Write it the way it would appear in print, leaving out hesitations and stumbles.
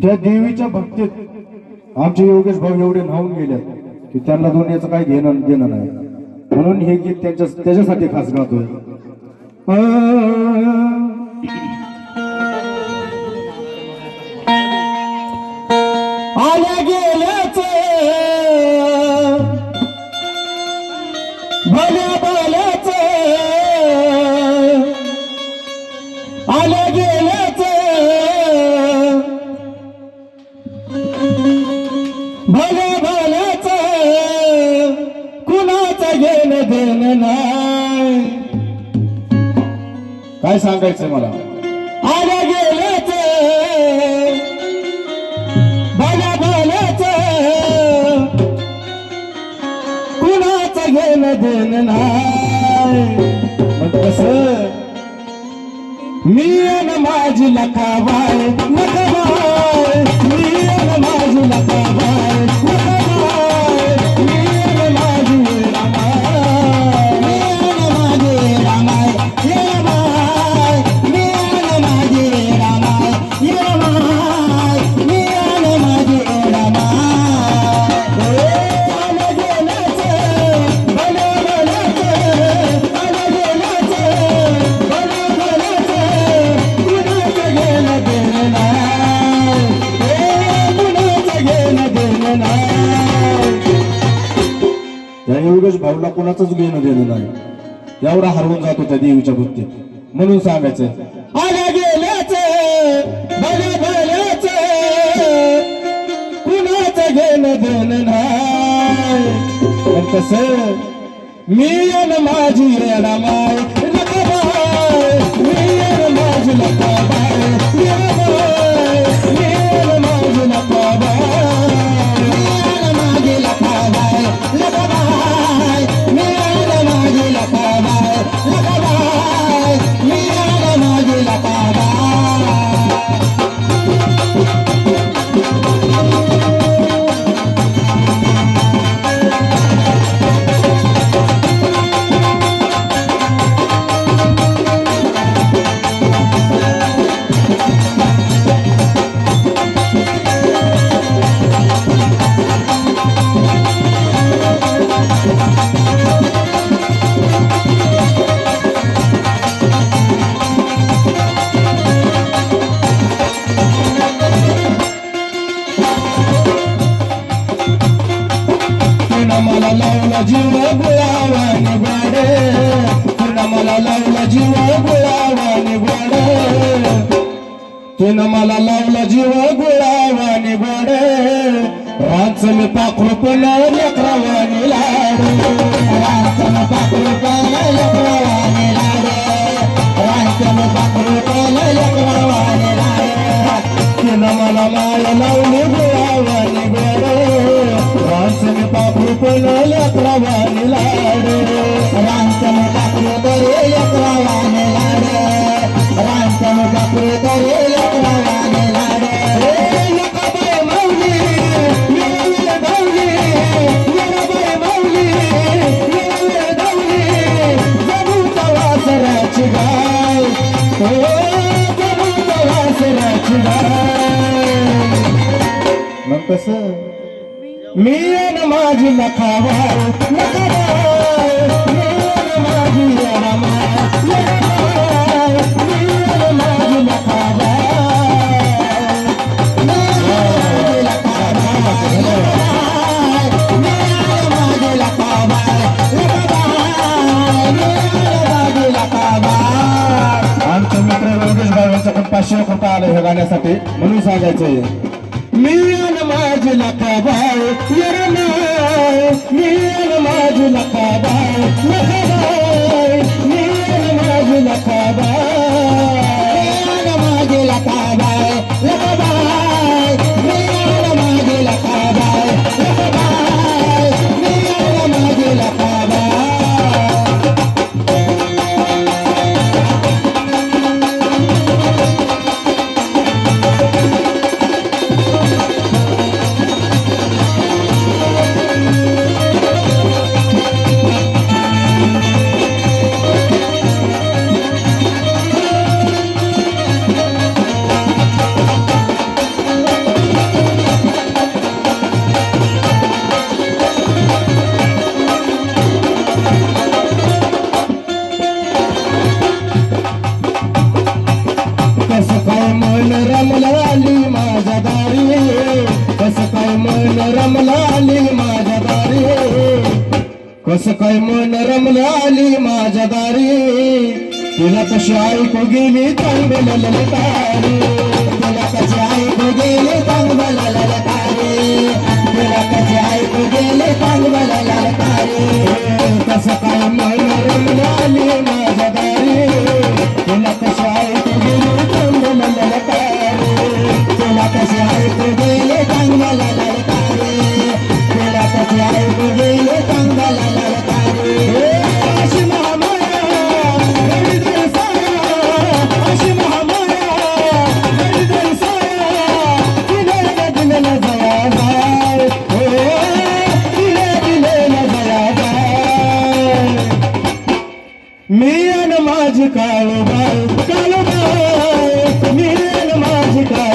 त्या देवीच्या भक्तीत आमचे योगेश भाऊ एवढे न्हावून गेले की त्यांना दुनियाचं काही घेणं देणं नाही, म्हणून हे गीत त्याच्यासाठी खास गातोय. आल्या गेल्याच भल्या भल्याच आल्या गेल्याच भल्या भल्याच कुणाचं घेणं देणं नाही. काय सांगायचं मला? आल्या गेल्याच भल्या भल्याच कुणाचं घेणं देणं नाही. मग कसं मी अन माझी लखाबाई लखाबाई, मी अन माझी लखाबाई लखाबाई, मी अन माझी रामाई, मी अन माझी रामाई रामाई, मी अन माझी रामाई रामाई, मी अन माझी रामाई. आलं गेल्याचं भलं भल्याचं, आलं गेल्याचं भलं भल्याचं, कुणाचं घेणं देणं नाही, कुणाचं घेणं देणं नाही. या योगेश भाऊला कुणाचंच घेणं देणं नाही, एवढा हरवून जातो त्या देवीच्या भक्तीत. म्हणून सांगायचं आल्या गेल्याचं भल्या भल्याचं कुणाचं घेणं देणं नाही. पण कसं मी अन माझी रामाई लखाबाई, मी अन माझी लखाबाई रामाई, मी अन माझी लखाबाई, मी अन माझी लखाबाई लखाबाई, मी अन माझी लखाबाई लखाबाई, मी अन माझी लखाबाई. मला लावला जीव गुलावाने गोडे, तिनं मला लावला जीव गुलावाने गोडे, तिनं मला लावला जीव गुलावाने गोडे, रांचन पाखरू पण लेकरावाने लाडे, रांचन पाखरू पण लेकरावाने लाडे, रांचन पाखरू पण लेकरावाने लाडे, तिनं मला माया लावली गुलावाने गोडे, रांचन पाखरू पण लेकरावाने लाडे, रांचन पाखरू तरी लेकरावाने लाडे, रांचन पाखरू तरी लेकरावाने लाडे. लखाबाई माऊली येळवे धावली, येळाबाई माऊली येळवे धावली, जगूचा वासराची गाय, जगूचा वासराची गाय. मग कसं मी अन माझी लखाबाई लखाबाई, मी अन माझी रामाई लखाबाई, मी अन माझी लखाबाई, मी अन माझी लखाबाई लखाबाई, मी अन माझी लखाबाई लखाबाई, मी अन माझी लखाबाई. आमचे मित्र योगेश भाऊंचा पण 500 रुपये आले हे गाण्यासाठी, म्हणून सांगायचंय मी अन माझी लखाबाई रामाई, मी अन माझी लखाबाई लखाबाई, मी अन माझी लखाबाई, मी अन माझी लखाबाई लखाबाई, मी अन माझी लखाबाई लखाबाई, मी अन माझी लखाबाई. कसं काय मन रमलं आली माझ्या दारी तिला कशी ऐकू गेली चांगलं ललकारी तुला कशी ऐकू गेले चांगलं ललकारी तुला कशी ऐकू गेले चांगलं ललकारी कसं काय मन रमलं आली माझ्या दारी तिला कशी ऐकू गेली चांगलं ललकारी तुला कशी ऐकू गेले चांगलं ललकारी तुला कशी ऐकू गेले चांगलं ललकारी अशी महामाया गणित साया अशी महामाया गणित साया तिने दिलेला जया जाय हो तिने दिलेला जया जाय मी अन माझी काळूबाई काळूबाई मी अन माझी काळूबाई